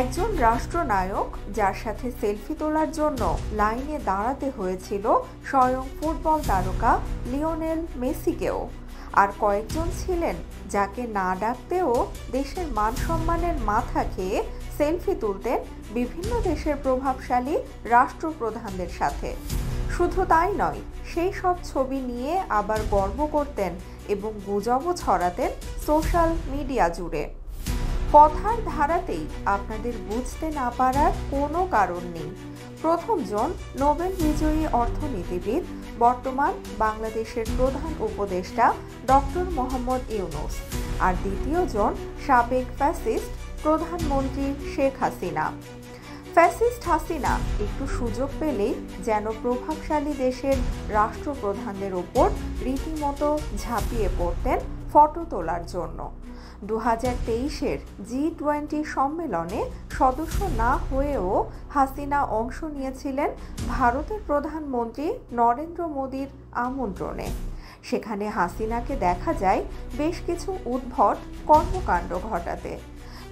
একজন রাষ্ট্রনায়ক যার সাথে সেলফি তোলার জন্য লাইনে দাঁড়াতে হয়েছিল স্বয়ং ফুটবল তারকা লিওনেল মেসিকেও। আর কয়েকজন ছিলেন যাকে না ডাকতেও দেশের মান সম্মানের মাথা খেয়ে সেলফি তুলতেন বিভিন্ন দেশের প্রভাবশালী রাষ্ট্রপ্রধানদের সাথে। শুধু তাই নয়, সেই সব ছবি নিয়ে আবার গর্ব করতেন এবং গুজবও ছড়াতেন সোশ্যাল মিডিয়া জুড়ে। কথার ধারাতেই আপনাদের বুঝতে না পারার কোনো কারণ নেই। প্রথমজন নোবেল বিজয়ী অর্থনীতিবিদ, বর্তমান বাংলাদেশের প্রধান উপদেষ্টা ডক্টর মোহাম্মদ ইউনূস, আর দ্বিতীয়জন সাবেক ফ্যাসিস্ট প্রধানমন্ত্রী শেখ হাসিনা। ফ্যাসিস্ট হাসিনা একটু সুযোগ পেলেই যেন প্রভাবশালী দেশের রাষ্ট্রপ্রধানদের ওপর রীতিমতো ঝাঁপিয়ে পড়তেন ফটো তোলার জন্য। 2023-এর G20 সম্মেলনে সদস্য না হয়েও হাসিনা অংশ নিয়েছিলেন ভারতের প্রধানমন্ত্রী নরেন্দ্র মোদীর আমন্ত্রণে। সেখানে হাসিনাকে দেখা যায় বেশ কিছু উদ্ভট কর্মকাণ্ড ঘটাতে।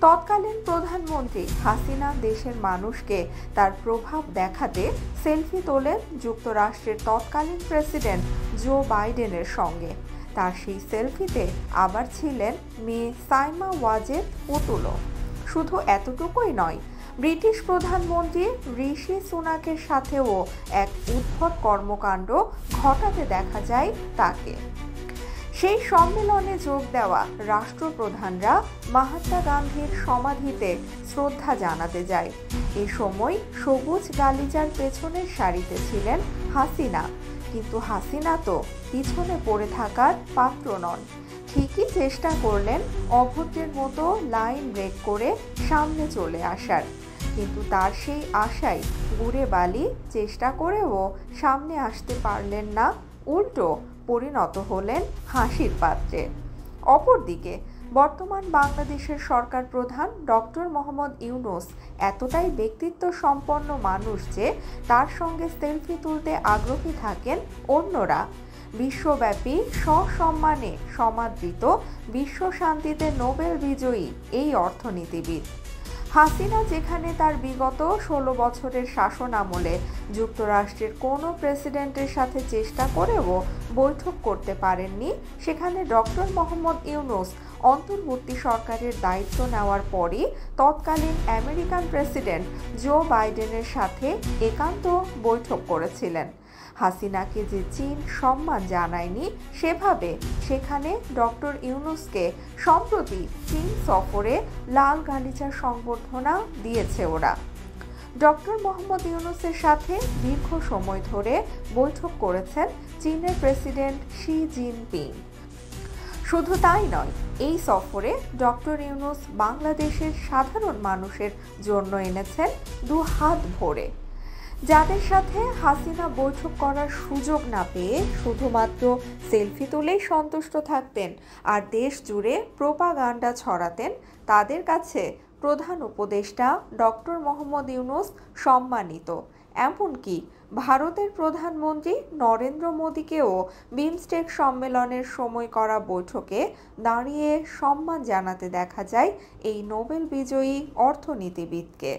তৎকালীন প্রধানমন্ত্রী হাসিনা দেশের মানুষকে তার প্রভাব দেখাতে সেলফি তোলেন যুক্তরাষ্ট্রের তৎকালীন প্রেসিডেন্ট জো বাইডেনের সঙ্গে। তার সেই সেলফিতে আবার ছিলেন মেয়ে সাইমা ওয়াজেদ পুতুলও। শুধু এতটুকুই নয়, ব্রিটিশ প্রধানমন্ত্রী ঋষি সুনাকের সাথেও এক উদ্ভট কর্মকাণ্ড ঘটাতে দেখা যায় তাকে। সেই সম্মেলনে যোগ দেওয়া রাষ্ট্রপ্রধানরা মহাত্মা গান্ধীর সমাধিতে শ্রদ্ধা জানাতে যায়। এ সময় সবুজ গালিচার পেছনের সারিতে ছিলেন হাসিনা, কিন্তু হাসিনা তো পিছনে পড়ে থাকার পাত্র নন। ঠিকই চেষ্টা করলেন অভদ্রের মতো লাইন ব্রেক করে সামনে চলে আসার, কিন্তু তার সেই আশায় গুড়ে বালি চেষ্টা করেও সামনে আসতে পারলেন না, উল্টো পরিণত হলেন হাসির পাত্রে। অপরদিকে বর্তমান বাংলাদেশের সরকার প্রধান ডক্টর মোহাম্মদ ইউনূস এতটাই ব্যক্তিত্ব সম্পন্ন মানুষ যে তার সঙ্গে সেলফি তুলতে আগ্রহী থাকেন অন্যরা। বিশ্বব্যাপী সসম্মানে সমাদৃত, বিশ্ব শান্তিতে নোবেল বিজয়ী এই অর্থনীতিবিদ। হাসিনা যেখানে তার বিগত 16 বছরের শাসন আমলে যুক্তরাষ্ট্রের কোনো প্রেসিডেন্টের সাথে চেষ্টা করেও বৈঠক করতে পারেননি, সেখানে ডক্টর মোহাম্মদ ইউনূস অন্তর্বর্তী সরকারের দায়িত্ব নেওয়ার পরই তৎকালীন আমেরিকান প্রেসিডেন্ট জো বাইডেনের সাথে একান্ত বৈঠক করেছিলেন। হাসিনাকে যে চীন সম্মান জানায়নি, সেভাবে সেখানে ডক্টর ইউনূসকে সম্প্রতি চীন সফরে লাল গালিচার সংবর্ধনা দিয়েছে ওরা। ডক্টর মোহাম্মদ ইউনূসের সাথে দীর্ঘ সময় ধরে বৈঠক করেছেন চীনের প্রেসিডেন্ট শি জিনপিং। শুধু তাই নয়, এই সফরে ডক্টর ইউনূস বাংলাদেশের সাধারণ মানুষের জন্য এনেছেন 2 হাত ভরে। যাদের সাথে হাসিনা বৈঠক করার সুযোগ না পেয়ে শুধুমাত্র সেলফি তুলেই সন্তুষ্ট থাকতেন আর দেশ জুড়ে প্রোপাগান্ডা ছড়াতেন, তাদের কাছে প্রধান উপদেষ্টা ডক্টর মোহাম্মদ ইউনূস সম্মানিত। এমনকি ভারতের প্রধানমন্ত্রী নরেন্দ্র মোদীকেও বিমস্টেক সম্মেলনের সময় করা বৈঠকে দাঁড়িয়ে সম্মান জানাতে দেখা যায় এই নোবেল বিজয়ী অর্থনীতিবিদকে।